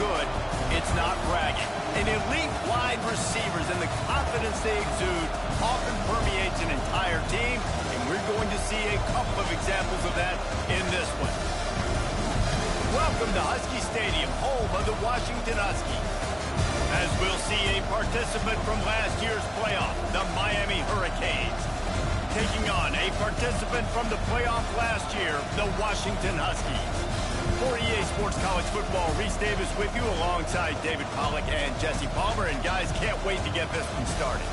good, it's not bragging. And elite wide receivers and the confidence they exude often permeates an entire team, and we're going to see a couple of examples of that in this one. Welcome to Husky Stadium, home of the Washington Huskies. As we'll see a participant from last year's playoff, the Miami Hurricanes, taking on a participant from the playoff last year, the Washington Huskies. For EA Sports College Football, Reese Davis with you alongside David Pollack and Jesse Palmer. And guys, can't wait to get this one started.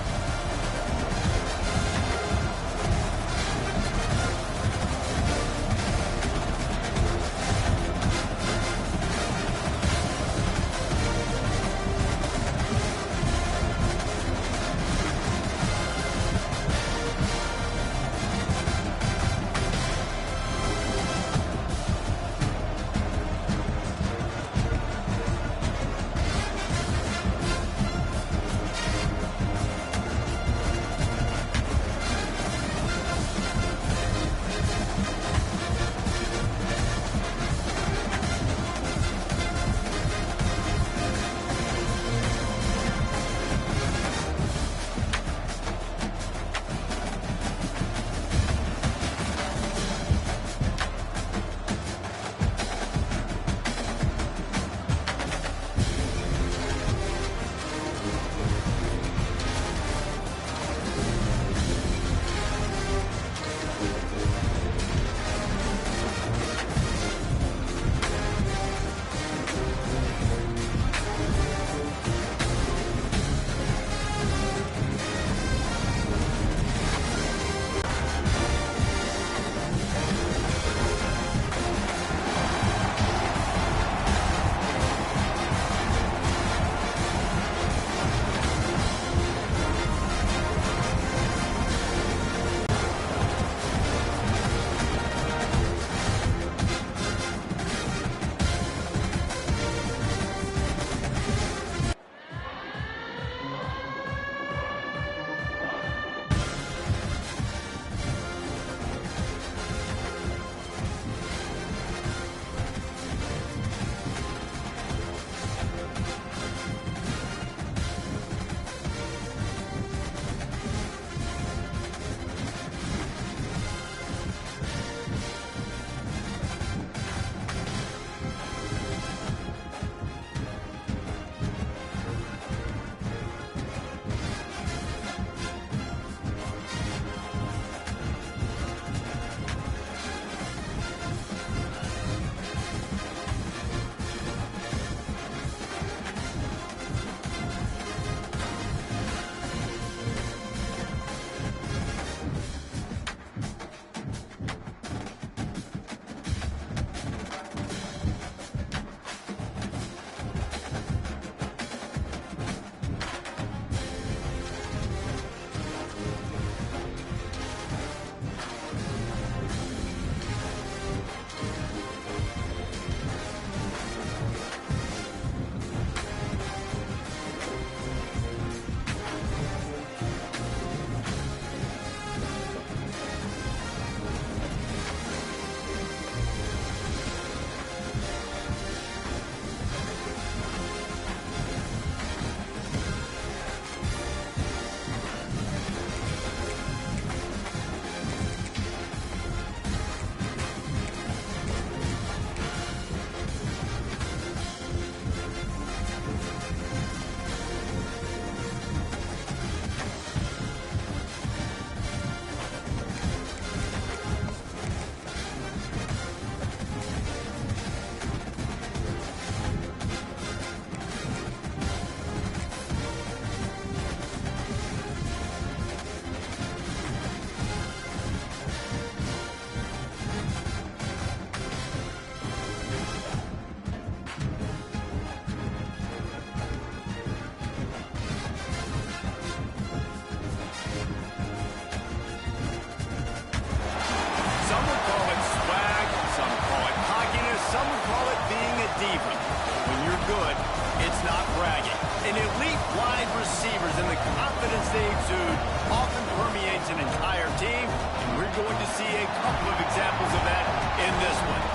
going to see a couple of examples of that in this one.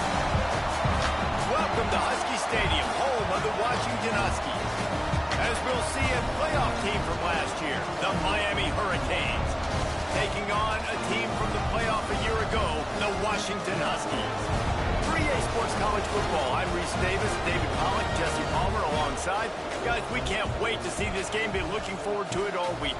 Welcome to Husky Stadium, home of the Washington Miami Hurricanes. Taking on a team from the playoff a year ago, the Washington Huskies. 3A Sports College Football. I'm Reese Davis, David Pollock, Jesse Palmer alongside. Guys, we can't wait to see this game. Been looking forward to it all week.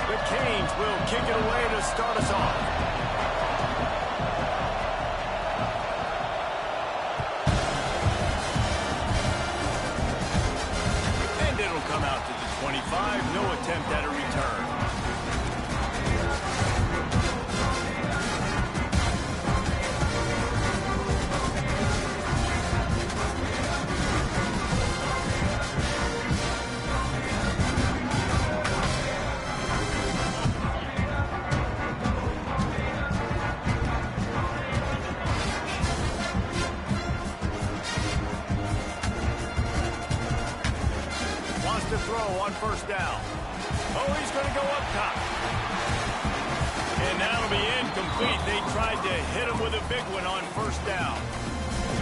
The Canes will kick it away to start us off. Come out to the 25, no attempt at a return. To throw on first down. Oh, he's going to go up top. And that'll be incomplete. They tried to hit him with a big one on first down.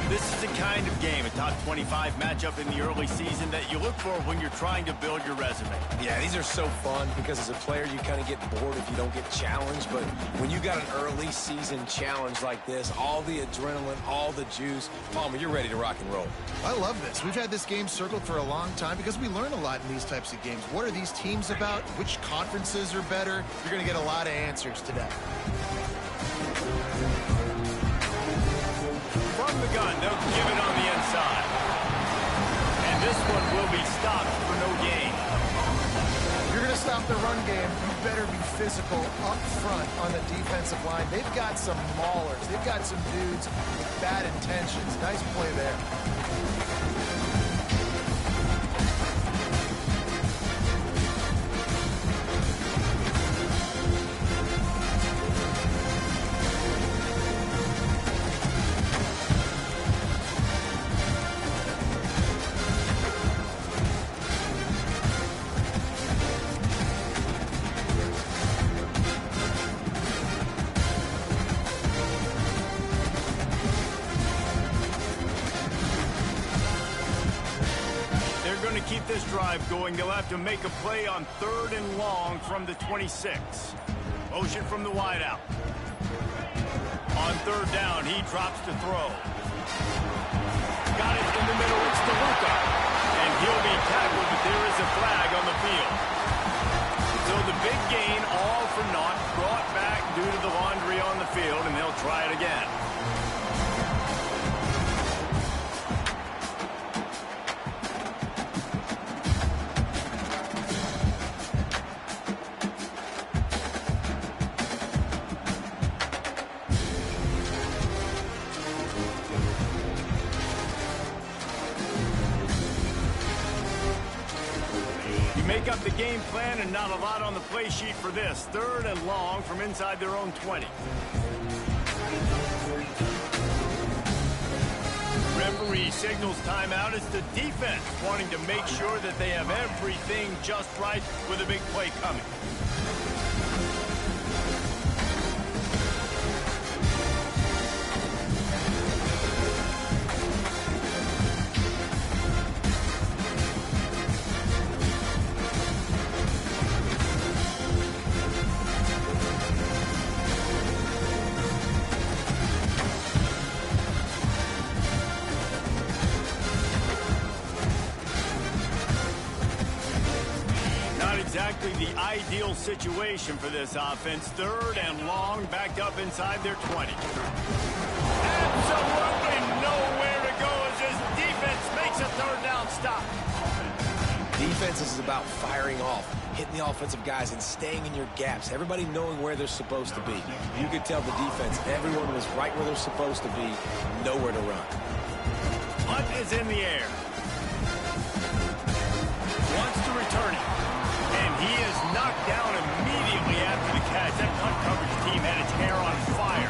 This is the kind of game, a top 25 matchup in the early season that you look for when you're trying to build your resume. Yeah, these are so fun because as a player, you kind of get bored if you don't get challenged. But when you got an early season challenge like this, all the adrenaline, all the juice, Palmer, you're ready to rock and roll. I love this. We've had this game circled for a long time because we learn a lot in these types of games. What are these teams about? Which conferences are better? You're going to get a lot of answers today. From the gun, they'll give it on the inside. And this one will be stopped for no gain. If you're going to stop the run game, you better be physical up front on the defensive line. They've got some maulers. They've got some dudes with bad intentions. Nice play there. Keep this drive going. They'll have to make a play on 3rd and long from the 26. Motion from the wideout. On 3rd down, he drops to throw. Got it in the middle. It's DeLuca. And he'll be tackled, but there is a flag on the field. So the big gain, all for naught, brought back due to the laundry on the field, and they'll try it again. Make up the game plan and not a lot on the play sheet for this. 3rd and long from inside their own 20. Referee signals timeout. It's the defense wanting to make sure that they have everything just right with a big play coming. Exactly the ideal situation for this offense. 3rd and long, backed up inside their 20. Absolutely nowhere to go as this defense makes a 3rd down stop. Defense is about firing off, hitting the offensive guys and staying in your gaps. Everybody knowing where they're supposed to be. You could tell the defense, everyone was right where they're supposed to be, nowhere to run. Hunt is in the air. Wants to return it. And he is knocked down immediately after the catch. That punt coverage team had its hair on fire.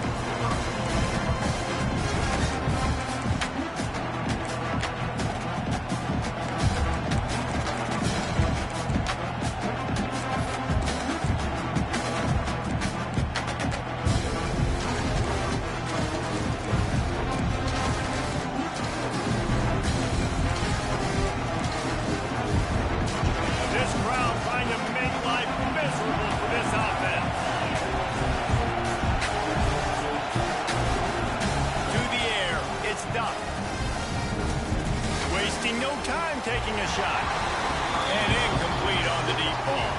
no time taking a shot. And incomplete on the deep ball.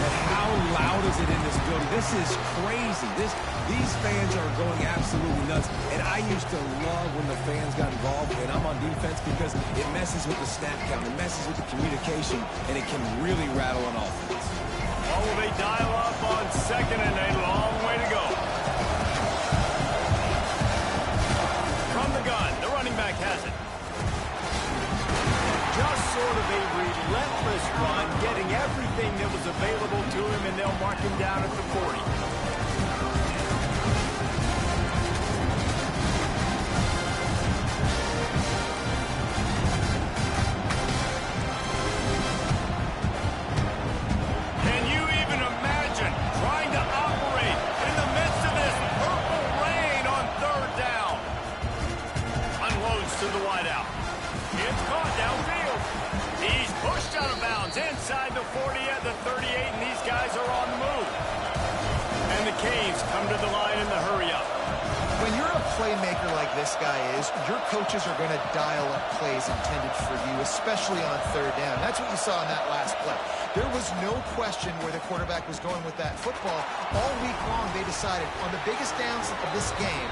And how loud is it in this building? This is crazy. These fans are going absolutely nuts. And I used to love when the fans got involved, and I'm on defense, because it messes with the snap count, it messes with the communication, and it can really rattle an offense. Oh, will they dial up on second and a long way to go? From the gun, the running back has it. Just sort of a relentless run, getting everything that was available to him, and they'll mark him down at the 40. Can you even imagine trying to operate in the midst of this purple rain on third down? Unloads to the wideout. It's caught downfield. He's pushed out of bounds inside the 40 at the 38, and these guys are on the move. And the Canes come to the line in the hurry-up. When you're a playmaker like this guy is, your coaches are going to dial up plays intended for you, especially on third down. That's what you saw in that last play. There was no question where the quarterback was going with that football. All week long, they decided on the biggest downs of this game,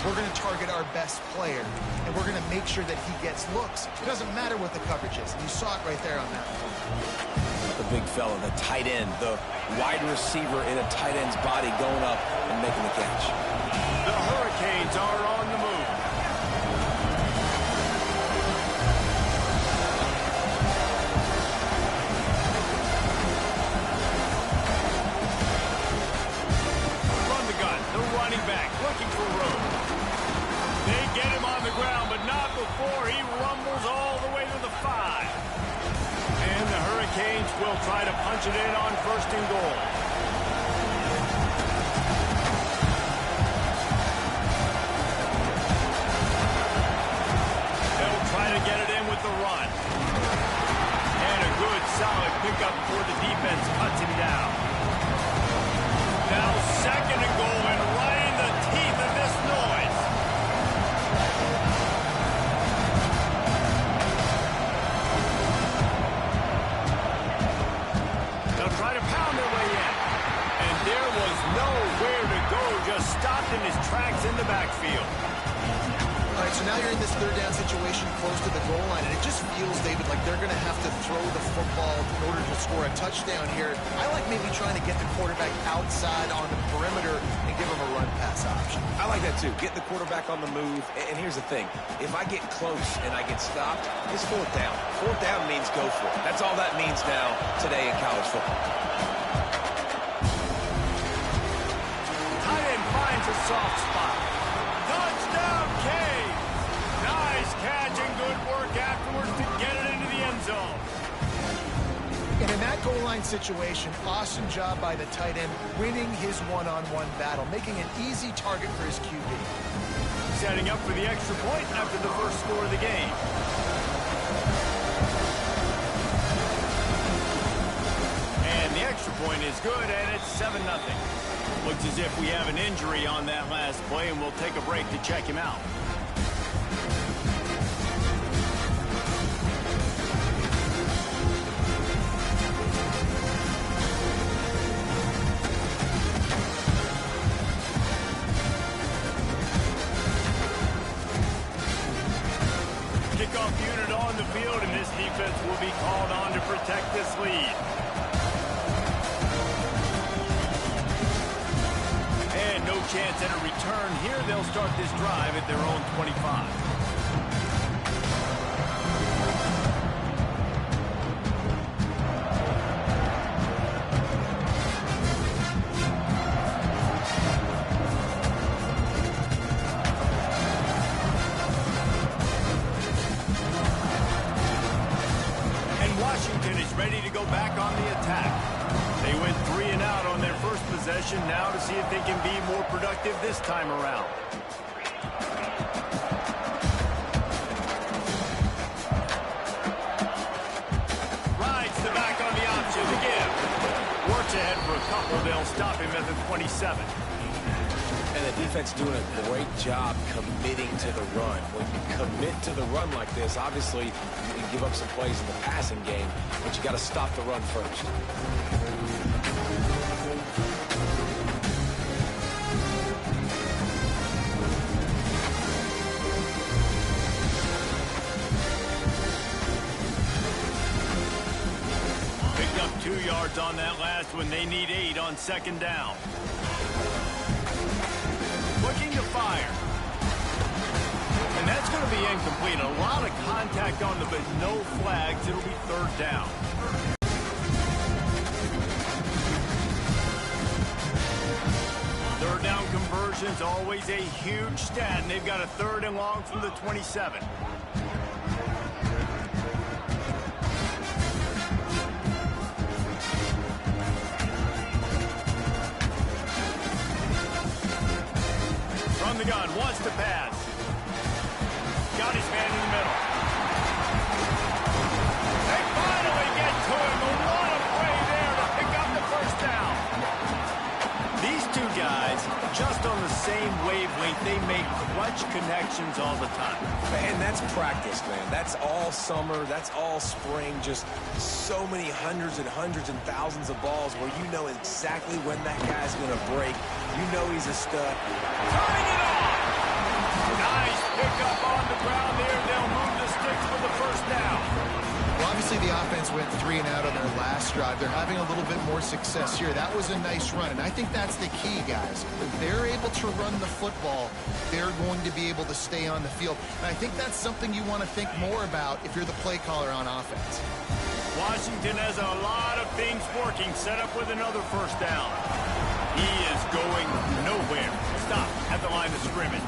we're going to target our best player, and we're going to make sure that he gets looks. It doesn't matter what the coverage is, and you saw it right there on that one. The big fella, the tight end, the wide receiver in a tight end's body going up and making the catch. The Hurricanes are on the move. From the gun, the running back looking for room. They get him on the ground, but not before he rumbles all the way to the 5. And the Hurricanes will try to punch it in on first and goal. They'll try to get it in with the run. And a good, solid pickup before the defense cuts him down. Now second and goal, and right in the teeth of this noise. They'll try to pound their way in. And there was nowhere to go, just stopped in his tracks in the backfield. All right, so now you're in this third down situation close to the goal line, and it just feels, David, like they're going to have to throw the football in order to score a touchdown here. I like maybe trying to get the quarterback outside on the perimeter and give him a run-pass option. I like that too. Get the quarterback on the move. And here's the thing. If I get close and I get stopped, it's fourth down. Fourth down means go for it. That's all that means now today in college football. Tight end finds a soft spot. Touchdown, Canes! Nice catch and good work afterwards to get it into the end zone. And in that goal line situation, awesome job by the tight end, winning his one-on-one battle, making an easy target for his QB. Setting up for the extra point after the first score of the game. And the extra point is good, and it's 7-0. Looks as if we have an injury on that last play, and we'll take a break to check him out. Kickoff unit on the field, and this defense will be called on to protect this lead. And no chance at a return here. They'll start this drive at their own 25. Washington is ready to go back on the attack. They went 3 and out on their first possession, now to see if they can be more productive this time around. Rides the back on the option to give. Works ahead for a couple. They'll stop him at the 27. And the defense doing a great job committing to the run. When you commit to the run like this, obviously you can give up some plays in the passing game, but you got to stop the run first. Picked up 2 yards on that last one. They need 8 on second down. Looking to fire. And that's going to be incomplete. A lot of contact on them, but no flags. It'll be third down. Third down conversion's always a huge stat, and they've got a 3rd and long from the 27. From the gun, wants to pass. Got his man in the middle. They finally get to him. A lot of play there to pick up the first down. These two guys, just on the same wavelength, they make clutch connections all the time. And that's practice, man. That's all summer. That's all spring. Just so many hundreds and thousands of balls where you know exactly when that guy's going to break. You know he's a stud. Turning it on. Nice pickup on the ground there. They'll move the sticks for the first down. Well, obviously the offense went 3 and out on their last drive. They're having a little bit more success here. That was a nice run, and I think that's the key, guys. If they're able to run the football, they're going to be able to stay on the field. And I think that's something you want to think more about if you're the play caller on offense. Washington has a lot of things working. Set up with another first down. He is going nowhere. Stop at the line of scrimmage.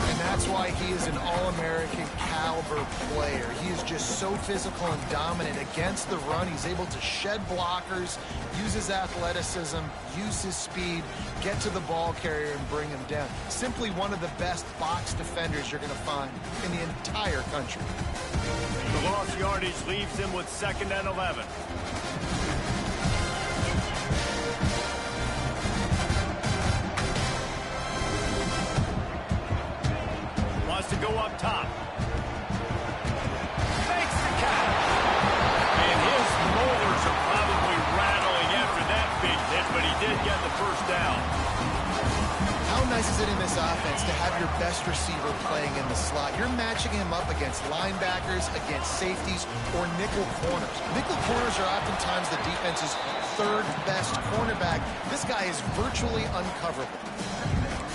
And that's why he is an All-American caliber player. He is just so physical and dominant against the run. He's able to shed blockers, use his athleticism, use his speed, get to the ball carrier and bring him down. Simply one of the best box defenders you're going to find in the entire country. The lost yardage leaves him with 2nd and 11. To go up top. Makes the catch. And his molars are probably rattling after that big hit, but he did get the first down. How nice is it in this offense to have your best receiver playing in the slot? You're matching him up against linebackers, against safeties, or nickel corners. Nickel corners are oftentimes the defense's 3rd best cornerback. This guy is virtually uncoverable.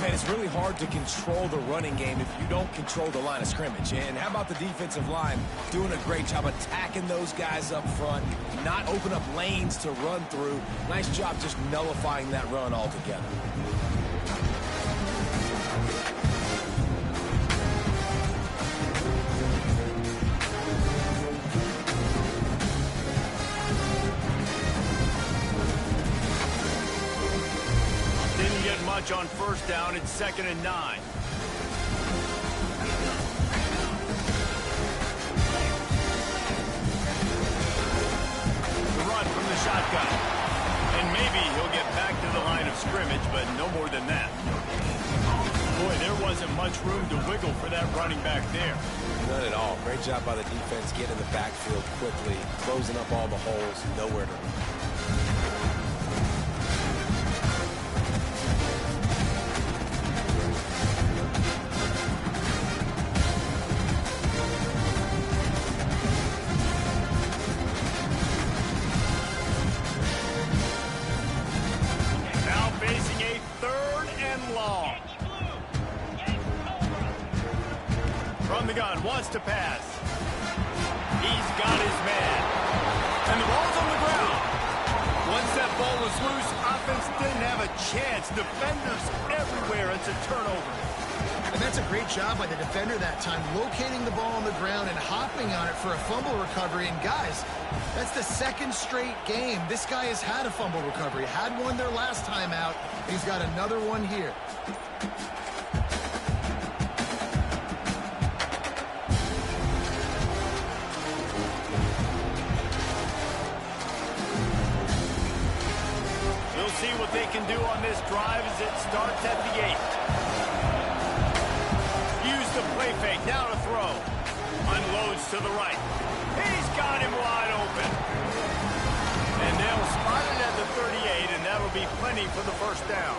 Man, it's really hard to control the running game if you don't control the line of scrimmage. And how about the defensive line doing a great job attacking those guys up front, not open up lanes to run through. Nice job just nullifying that run altogether. On first down, it's 2nd and 9. The run from the shotgun. And maybe he'll get back to the line of scrimmage, but no more than that. Boy, there wasn't much room to wiggle for that running back there. None at all. Great job by the defense getting the backfield quickly, closing up all the holes, nowhere to run. Wants to pass. He's got his man. And the ball's on the ground. Once that ball was loose, offense didn't have a chance. Defenders everywhere. It's a turnover. And that's a great job by the defender that time, locating the ball on the ground and hopping on it for a fumble recovery. And guys, that's the 2nd straight game. This guy has had a fumble recovery. Had one their last time out. He's got another one here. See what they can do on this drive as it starts at the 8. Use the play fake, now to throw. Unloads to the right. He's got him wide open. And they'll spot it at the 38, and that'll be plenty for the first down.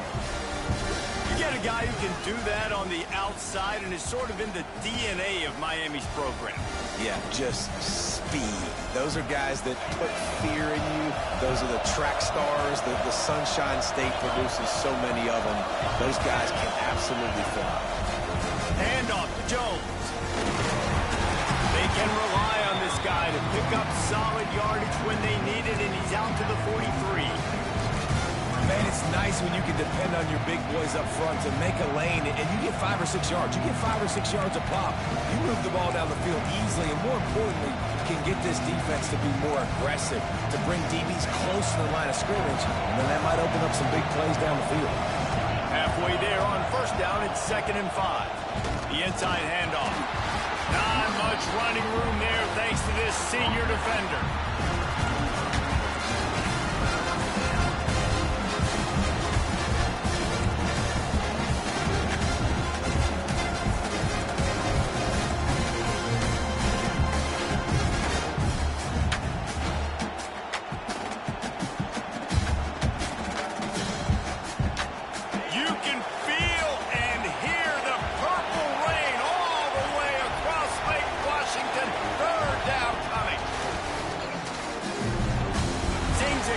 You get a guy who can do that on the outside and is sort of in the DNA of Miami's program. Yeah, just speed. Those are guys that put fear in you. Those are the track stars. The Sunshine State produces so many of them. Those guys can absolutely fly. Handoff to Jones. They can rely on this guy to pick up solid yardage when they need it, and he's out to the 43. Man, it's nice when you can depend on your big boys up front to make a lane, and you get 5 or 6 yards. You get 5 or 6 yards a pop. You move the ball down the field easily, and more importantly, can get this defense to be more aggressive, to bring DBs close to the line of scrimmage, and then that might open up some big plays down the field. Halfway there on first down, it's 2nd and 5. The inside handoff. Not much running room there thanks to this senior defender.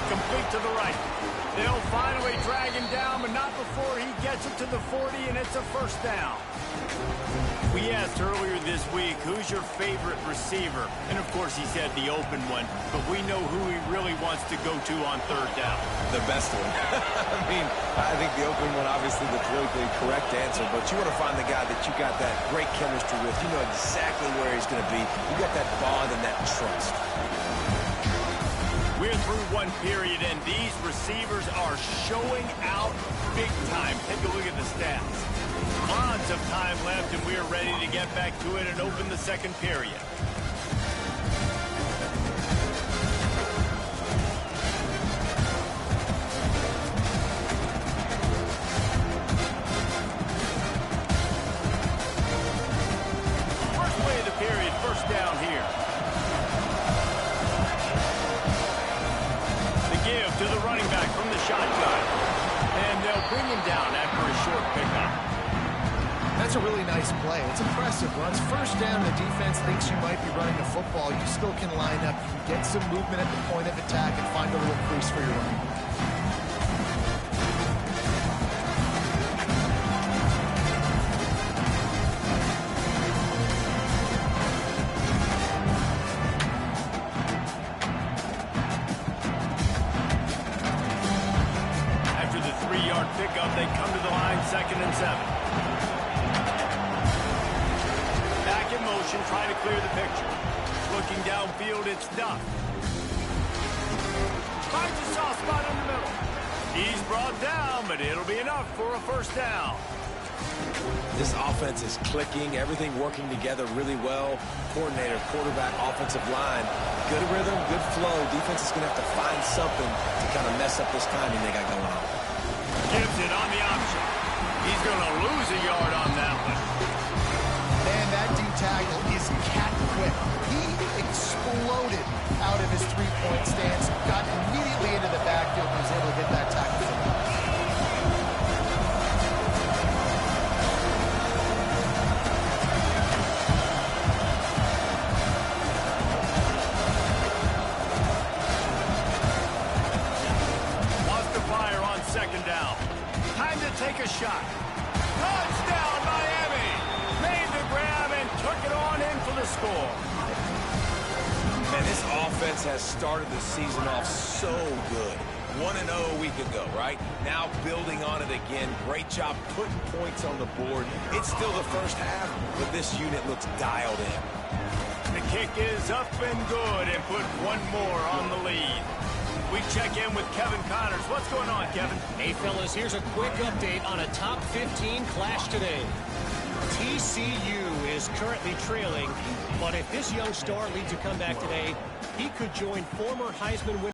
Complete to the right. They'll finally drag him down, but not before he gets it to the 40, and it's a first down. We asked earlier this week, who's your favorite receiver? And, of course, he said the open one, but we know who he really wants to go to on third down. The best one. I think the open one, obviously the politically correct answer, but you want to find the guy that you got that great chemistry with. You know exactly where he's going to be. You got that bond and that trust. We're through one period, and these receivers are showing out big time. Take a look at the stats. Lots of time left, and we're ready to get back to it and open the second period. First play of the period, first down here. Give to the running back from the shotgun. And they'll bring him down after a short pickup. That's a really nice play. It's impressive. Once first down, the defense thinks you might be running the football. You still can line up. You can get some movement at the point of attack and find a little crease for your running. Pickup, they come to the line, 2nd and 7. Back in motion, trying to clear the picture. Looking downfield, it's Duff. Finds a soft spot in the middle. He's brought down, but it'll be enough for a first down. This offense is clicking, everything working together really well. Coordinator, quarterback, offensive line. Good rhythm, good flow. Defense is going to have to find something to kind of mess up this timing they got going on. Gives it on the option. He's going to lose a yard on that one. Man, that D-tackle is cat quick. He exploded out of his three-point stance, got immediately into the backfield, and was able to get that tackle for him. Second down. Time to take a shot. Touchdown, Miami! Made the grab and took it on in for the score. Man, this offense has started the season off so good. 1-0 a week ago, right? Now building on it again. Great job putting points on the board. It's still the first half, but this unit looks dialed in. The kick is up and good, and put one more on the lead. We check in with Kevin Connors. What's going on, Kevin? Hey, fellas, here's a quick update on a top 15 clash today. TCU is currently trailing, but if this young star leads a comeback today, he could join former Heisman winner